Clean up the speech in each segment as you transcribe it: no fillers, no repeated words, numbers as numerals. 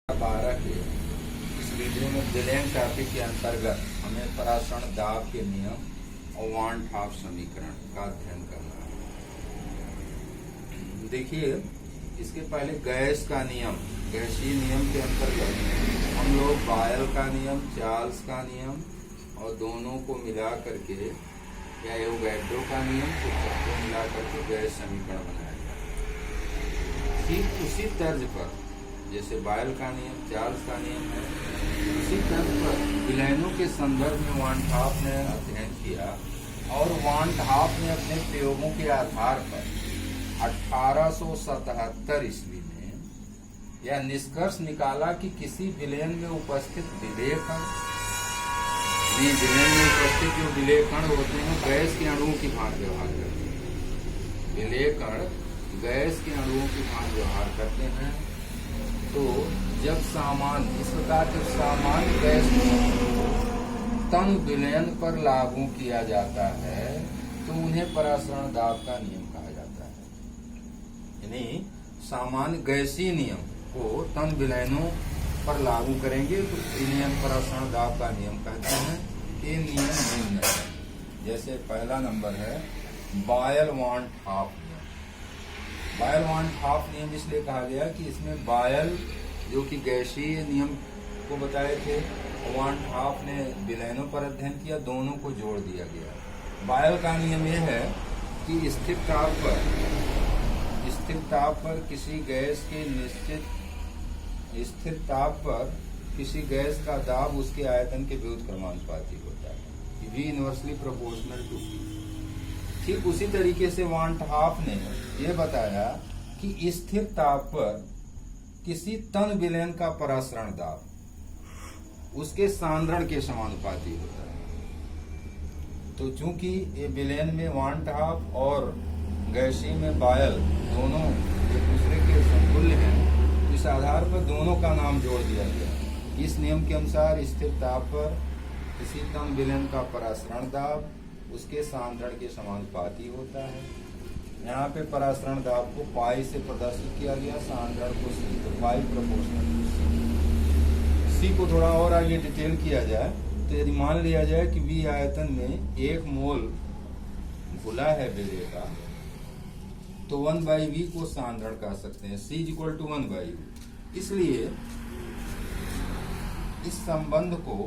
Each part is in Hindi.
12 के इस वीडियो में विलेन टॉपिक के अंतर्गत हमें परासरण दाब के नियम और वान हाफ समीकरण का अध्ययन करना है। देखिए, इसके पहले गैस का नियम, गैसीय नियम के अंतर्गत हम लोग बायल का नियम, चार्ल्स का नियम और दोनों को मिला करके या एवोगैड्रो का नियम को सबको मिला करके गैस समीकरण बनाया जाता है। ठीक उसी तर्ज पर जैसे बायल का नियम, चार्ल्स का नियम है, उसी तर्ज पर विलेनों के संदर्भ में वान हाफ ने अध्ययन किया और वान हाफ ने अपने प्रयोगों के आधार पर 1877 ईस्वी में यह निष्कर्ष निकाला कि किसी विलेन में उपस्थित विलेय विलेन में उपस्थित जो विलेय कण होते हैं गैस के अणुओं की भांति व्यवहार करते हैं। विलेय कण गैस के अणुओं की भांति व्यवहार करते हैं। तो जब सामान्य इस प्रकार जब सामान्य गैस तन विलयन पर लागू किया जाता है तो उन्हें परासरण दाब का नियम कहा जाता है। यानी सामान्य गैसीय नियम को तन विलयनों पर लागू करेंगे तो इन्हें परासरण दाब का नियम कहते हैं। ये नियम निम्न है। जैसे पहला नंबर है बायल वान हाफ नियम। बायल वान हाफ नियम इसलिए कहा गया कि इसमें बायल जो कि गैसीय नियम को बताए थे, वान हाफ ने विलयनों पर अध्ययन किया, दोनों को जोड़ दिया गया। बायल का नियम यह है कि स्थिर ताप पर किसी गैस के निश्चित स्थिर ताप पर किसी गैस का दाब उसके आयतन के विरुद्ध क्रमानुपाती होता है, V inversely proportional to P। ठीक उसी तरीके से वान हाफ ने यह बताया कि स्थिर ताप पर किसी तन विलयन का परासरण दाब उसके सांद्रण के समानुपाती होता है। तो चूंकि ये विलयन में वान हाफ और गैसीय में बायल दोनों एक दूसरे के समतुल्य हैं, इस आधार पर दोनों का नाम जोड़ दिया गया। इस नियम के अनुसार स्थिर ताप पर किसी तन विलयन का परासरण दाब उसके सांद्रण के समानुपाती होता है। यहाँ पे परासरण दाब को पाई से प्रदर्शित किया गया, सांद्रण को सी, तो पाई प्रोपोर्शनल टू सी को थोड़ा और आगे डिटेल किया जाए तो यदि मान लिया जाए कि V आयतन में 1 मोल घुला है विलेय का, तो 1/V को सांद्रण कह सकते हैं, C = 1/V। इसलिए इस संबंध को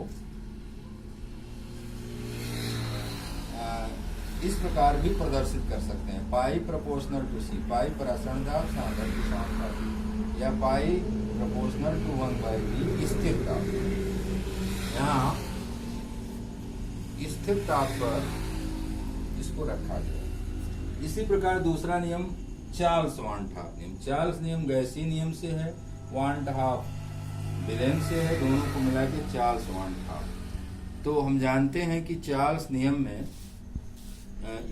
इस प्रकार भी प्रदर्शित कर सकते हैं, पाई प्रोपोर्शनल टू सी, पाई परासरण दाब सांद्रण के समानुपाती, या पाई प्रोपोर्शनल टू 1/V स्थिर ताप। यहाँ स्थिर ताप पर इसको रखा गया। इसी प्रकार दूसरा नियम चार्ल्स वान हाफ नियम। चार्ल्स नियम गैसीय नियम से है, वान हाफ विलेन से है, दोनों को मिला के चार्ल्स वान हाफ। तो हम जानते हैं कि चार्ल्स नियम में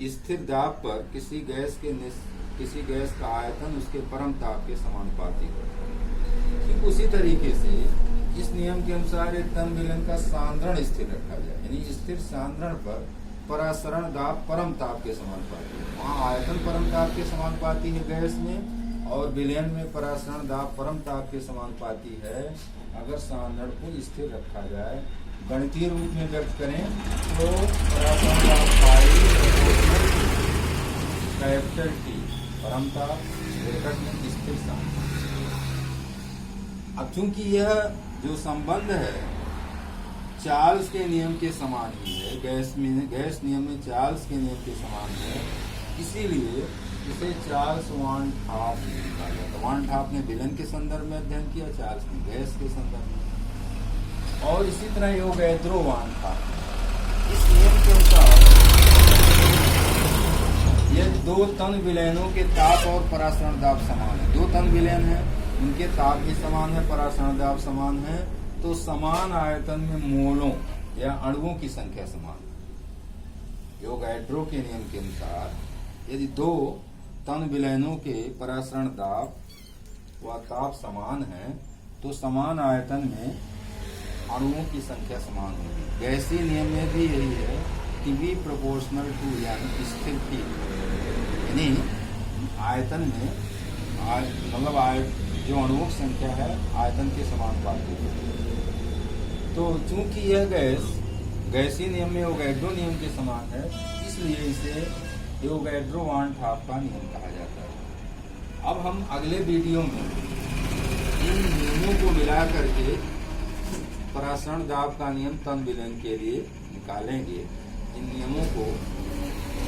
स्थिर दाब पर किसी गैस का आयतन उसके परम ताप के समानुपाती होता है। ठीक उसी तरीके से इस नियम के अनुसार एक तन विलयन का सांद्रण स्थिर रखा जाए, यानी स्थिर सांद्रण पर परासरण दाब परम ताप के समानुपाती है। वहाँ आयतन परम ताप के समानुपाती है गैस में, और विलयन में परासरण दाब परम ताप के समानुपाती है। अगर सांद्रण को स्थिर रखा जाए, गणितीय रूप में व्यक्त करें तो परासरण दाब पाई कैपिटल T परम ताप ब्रैकेट में स्थिर सांद्रण। अब चूंकि यह जो संबंध है चार्ल्स के नियम के समान ही है, गैस नियम में चार्ल्स के नियम के समान है, इसीलिए इसे चार्ल्स वान हाफ कहा जाता है। वान हाफ ने विलेन के संदर्भ में अध्ययन किया, चार्ल्स ने गैस के संदर्भ में। और इसी तरह एवोगैड्रो वान हाफ, इस नियम के अनुसार यदि 2 तन विलयनों के ताप और परासरण दाब समान है, 2 तन विलयन है, उनके ताप भी समान है, परासरण दाब समान है, तो समान आयतन में मोलों या अणुओं की संख्या समान है। एवोगैड्रो के नियम के अनुसार यदि 2 तन विलयनों के परासरण दाब व ताप समान है तो समान आयतन में अणुओं की संख्या समान होगी। गैसीय नियम में भी यही है कि V प्रोपोर्शनल टू यानी स्थिर T, यानी आयतन में मतलब जो अणुओं संख्या है आयतन के समानुपाती होती है। तो चूंकि यह गैस गैसीय नियम में एवोगैड्रो नियम के समान है, इसलिए इसे एवोगैड्रो वान ठाप का नियम कहा जाता है। अब हम अगले वीडियो में इन नियमों को मिला करके परासरण दाब का नियम तन विलयन के लिए निकालेंगे। इन नियमों को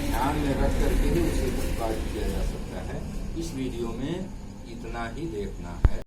ध्यान में रख करके ही उसे उत्पादित किया जा सकता है। इस वीडियो में इतना ही देखना है।